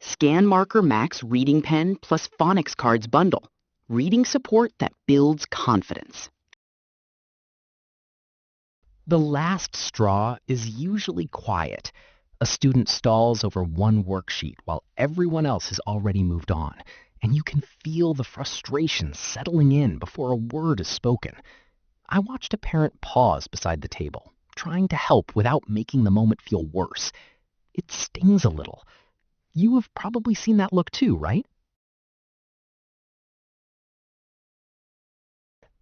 Scanmarker Max Reading Pen plus Phonics Cards Bundle. Reading support that builds confidence. The last straw is usually quiet. A student stalls over one worksheet while everyone else has already moved on, and you can feel the frustration settling in before a word is spoken. I watched a parent pause beside the table, trying to help without making the moment feel worse. It stings a little. You have probably seen that look too, right?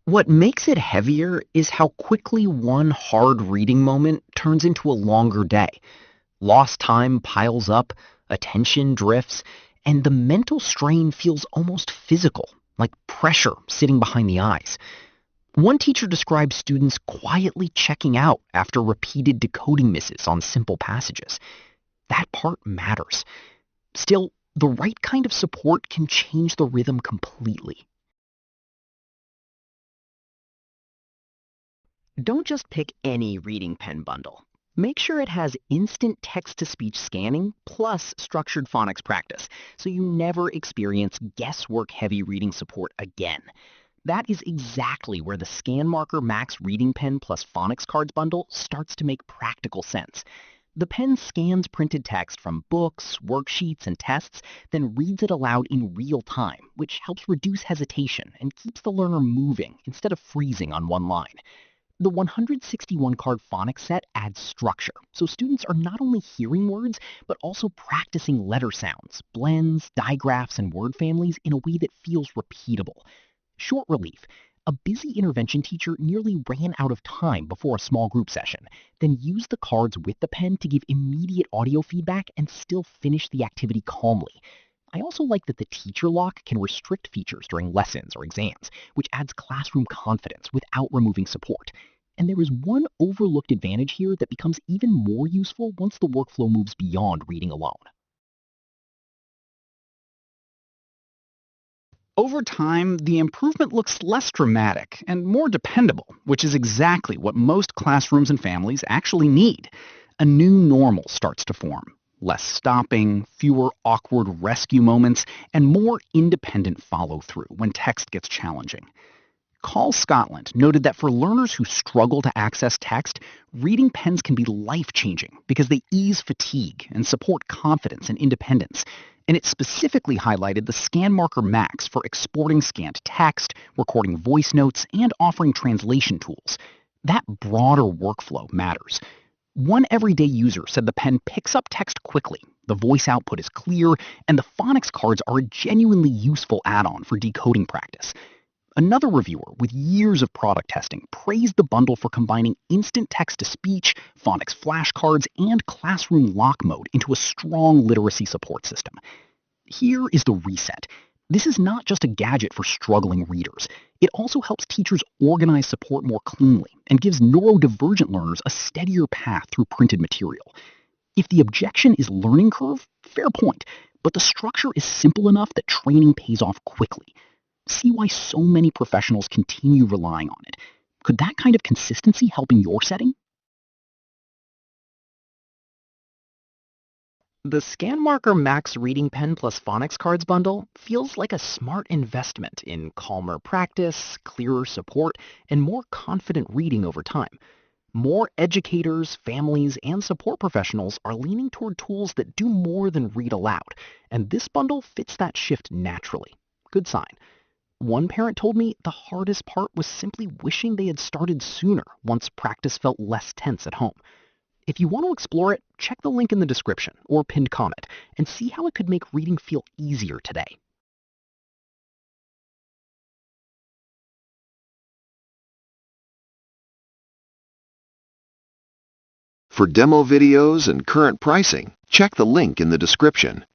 What makes it heavier is how quickly one hard reading moment turns into a longer day. Lost time piles up, attention drifts, and the mental strain feels almost physical, like pressure sitting behind the eyes. One teacher described students quietly checking out after repeated decoding misses on simple passages. That part matters. Still, the right kind of support can change the rhythm completely. Don't just pick any reading pen bundle. Make sure it has instant text-to-speech scanning plus structured phonics practice, so you never experience guesswork-heavy reading support again. That is exactly where the Scanmarker Max Reading Pen plus Phonics Cards bundle starts to make practical sense. The pen scans printed text from books, worksheets, and tests, then reads it aloud in real time, which helps reduce hesitation and keeps the learner moving instead of freezing on one line. The 161-card phonics set adds structure, so students are not only hearing words, but also practicing letter sounds, blends, digraphs, and word families in a way that feels repeatable. Short relief. A busy intervention teacher nearly ran out of time before a small group session, then used the cards with the pen to give immediate audio feedback and still finish the activity calmly. I also like that the teacher lock can restrict features during lessons or exams, which adds classroom confidence without removing support. And there is one overlooked advantage here that becomes even more useful once the workflow moves beyond reading alone. Over time, the improvement looks less dramatic and more dependable, which is exactly what most classrooms and families actually need. A new normal starts to form. Less stopping, fewer awkward rescue moments, and more independent follow-through when text gets challenging. Call Scotland noted that for learners who struggle to access text, reading pens can be life-changing because they ease fatigue and support confidence and independence. And it specifically highlighted the Scanmarker Max for exporting scanned text, recording voice notes, and offering translation tools. That broader workflow matters. One everyday user said the pen picks up text quickly, the voice output is clear, and the phonics cards are a genuinely useful add-on for decoding practice. Another reviewer with years of product testing praised the bundle for combining instant text-to-speech, phonics flashcards, and classroom lock mode into a strong literacy support system. Here is the reset. This is not just a gadget for struggling readers. It also helps teachers organize support more cleanly and gives neurodivergent learners a steadier path through printed material. If the objection is learning curve, fair point, but the structure is simple enough that training pays off quickly. See why so many professionals continue relying on it. Could that kind of consistency help in your setting? The Scanmarker Max Reading Pen plus Phonics Cards bundle feels like a smart investment in calmer practice, clearer support, and more confident reading over time. More educators, families, and support professionals are leaning toward tools that do more than read aloud, and this bundle fits that shift naturally. Good sign. One parent told me the hardest part was simply wishing they had started sooner once practice felt less tense at home. If you want to explore it, check the link in the description or pinned comment and see how it could make reading feel easier today. For demo videos and current pricing, check the link in the description.